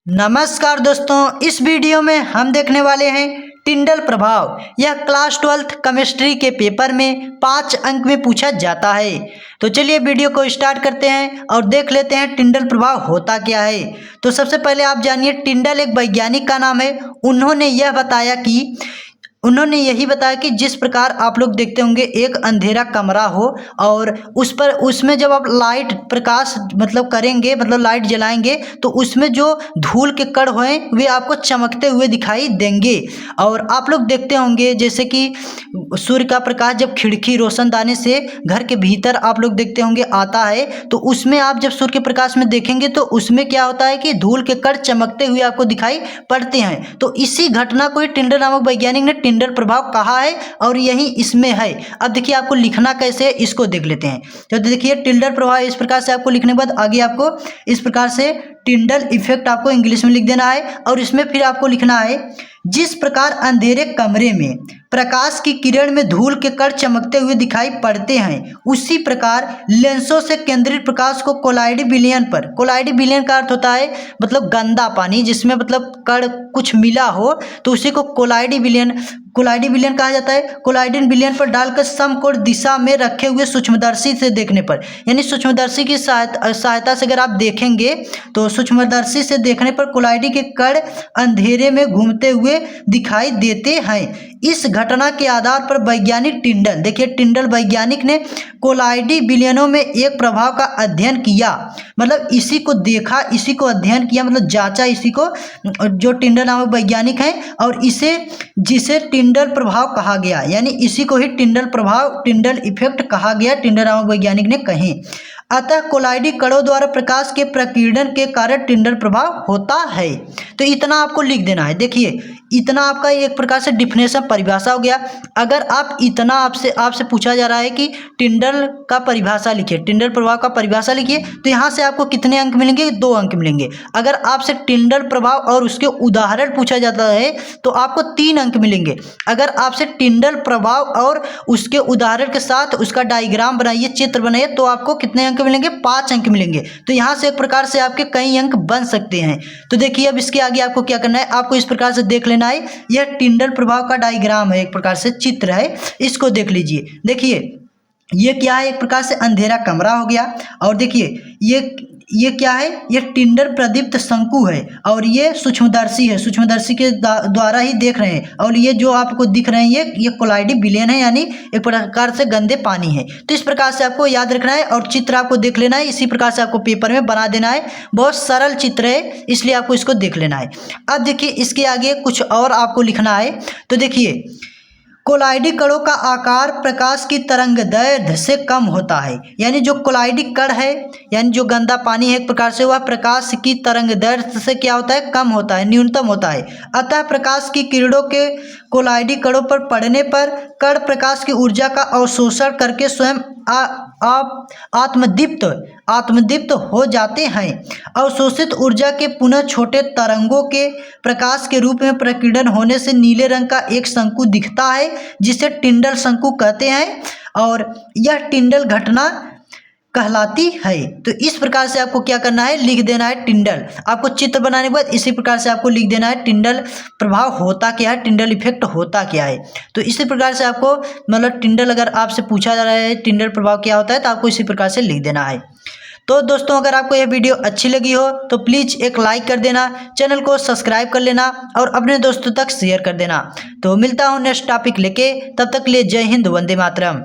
नमस्कार दोस्तों, इस वीडियो में हम देखने वाले हैं टिंडल प्रभाव। यह क्लास 12th केमिस्ट्री के पेपर में 5 अंक में पूछा जाता है। तो चलिए वीडियो को स्टार्ट करते हैं और देख लेते हैं टिंडल प्रभाव होता क्या है। तो सबसे पहले आप जानिए, टिंडल एक वैज्ञानिक का नाम है। उन्होंने यही बताया कि जिस प्रकार आप लोग देखते होंगे एक अंधेरा कमरा हो और उसमें जब आप लाइट प्रकाश करेंगे, लाइट जलाएंगे, तो उसमें जो धूल के कण हों वे आपको चमकते हुए दिखाई देंगे। और आप लोग देखते होंगे जैसे कि सूर्य का प्रकाश जब खिड़की रोशनदानी से घर के भीतर आप लोग देखते होंगे आता है, तो उसमें आप जब सूर्य के प्रकाश में देखेंगे तो उसमें क्या होता है कि धूल के कण चमकते हुए आपको दिखाई पड़ते हैं। तो इसी घटना को टिंडल नामक वैज्ञानिक ने टिंडल प्रभाव कहा है और यही इसमें है। अब देखिए आपको लिखना कैसे है इसको देख लेते हैं। तो देखिए टिंडल प्रभाव इस प्रकार से आपको लिखने के बाद आगे आपको इस प्रकार से टिंडल इफेक्ट आपको इंग्लिश में लिख देना है और इसमें फिर आपको लिखना है, जिस प्रकार अंधेरे कमरे में प्रकाश की किरण में धूल के कण चमकते हुए दिखाई पड़ते हैं, उसी प्रकार लेंसों से केंद्रित प्रकाश को कोलाइडी विलयन पर, कोलाइडी विलयन का अर्थ होता है गंदा पानी जिसमें कण कुछ मिला हो, तो उसी को कोलाइडी विलयन कहा जाता है। कोलाइडन विलयन पर डालकर समकोण दिशा में रखे हुए सूक्ष्मदर्शी से देखने पर, यानी सूक्ष्मदर्शी की सहायता से अगर आप देखेंगे तो सूक्ष्मदर्शी से देखने पर कोलाइडी के कण अंधेरे में घूमते हुए दिखाई देते हैं। इस घटना के आधार पर वैज्ञानिक टिंडल, देखिए टिंडल वैज्ञानिक ने कोलाइडी विलयनों में एक प्रभाव का अध्ययन किया, इसी को देखा, इसी को अध्ययन किया, जांचा इसी को, जो टिंडल नामक वैज्ञानिक हैं, और जिसे टिंडल प्रभाव कहा गया, यानी इसी को ही टिंडल प्रभाव, टिंडल इफेक्ट कहा गया, टिंडल नामक वैज्ञानिक ने कहे। अतः कोलाइडी कणों द्वारा प्रकाश के प्रकीर्णन के कारण टिंडल प्रभाव होता है। तो इतना आपको लिख देना है। देखिए इतना आपका एक प्रकार से डिफिनेशन, परिभाषा हो गया। अगर आप इतना आपसे पूछा जा रहा है कि टिंडल का परिभाषा लिखिए, टिंडल प्रभाव का परिभाषा लिखिए, तो यहाँ से आपको कितने अंक मिलेंगे? 2 अंक मिलेंगे। अगर आपसे टिंडल प्रभाव और उसके उदाहरण पूछा जाता है तो आपको 3 अंक मिलेंगे। अगर आपसे टिंडल प्रभाव और उसके उदाहरण के साथ उसका डायग्राम बनाइए, चित्र बनाइए, तो आपको कितने अंक मिलेंगे? 5 अंक मिलेंगे। तो यहाँ से एक प्रकार से आपके कई अंक बन सकते हैं। तो देखिए अब इसके आगे आपको क्या करना है, आपको इस प्रकार से देख लेना है। यह टिंडल प्रभाव का डायग्राम है, एक प्रकार से चित्र है, इसको देख लीजिए। देखिए ये क्या है, एक प्रकार से अंधेरा कमरा हो गया। और देखिए ये क्या है, ये टिंडल प्रदीप्त शंकु है और ये सूक्ष्मदर्शी है, सूक्ष्मदर्शी के द्वारा ही देख रहे हैं। और ये जो आपको दिख रहे हैं ये कोलाइडी विलयन है, यानी एक प्रकार से गंदे पानी है। तो इस प्रकार से आपको याद रखना है और चित्र आपको देख लेना है, इसी प्रकार से आपको पेपर में बना देना है। बहुत सरल चित्र है, इसलिए आपको इसको देख लेना है। अब देखिए इसके आगे कुछ और आपको लिखना है। तो देखिए कोलाइडी कणों का आकार प्रकाश की तरंगदैर्घ्य से कम होता है, यानी जो कोलाइडी कण है, यानी जो गंदा पानी है, एक प्रकार से वह प्रकाश की तरंगदैर्घ्य से क्या होता है? कम होता है, न्यूनतम होता है। अतः प्रकाश की किरणों के कोलाइडी कणों पर पड़ने पर कण प्रकाश की ऊर्जा का अवशोषण करके स्वयं आत्मदीप्त हो जाते हैं। अवशोषित ऊर्जा के पुनः छोटे तरंगों के प्रकाश के रूप में प्रकीर्णन होने से नीले रंग का एक शंकु दिखता है, जिसे टिंडल शंकु कहते हैं, और यह टिंडल घटना कहलाती है। तो इस प्रकार से आपको क्या करना है, लिख देना है टिंडल। आपको चित्र बनाने के बाद इसी प्रकार से आपको लिख देना है टिंडल प्रभाव होता क्या है, टिंडल इफेक्ट होता क्या है। तो इसी प्रकार से आपको टिंडल, अगर आपसे पूछा जा रहा है टिंडल प्रभाव क्या होता है, तो आपको इसी प्रकार से लिख देना है। तो दोस्तों अगर आपको यह वीडियो अच्छी लगी हो तो प्लीज़ एक लाइक कर देना, चैनल को सब्सक्राइब कर लेना और अपने दोस्तों तक शेयर कर देना। तो मिलता हूँ नेक्स्ट टॉपिक लेके, तब तक के लिए जय हिंद, वंदे मातरम।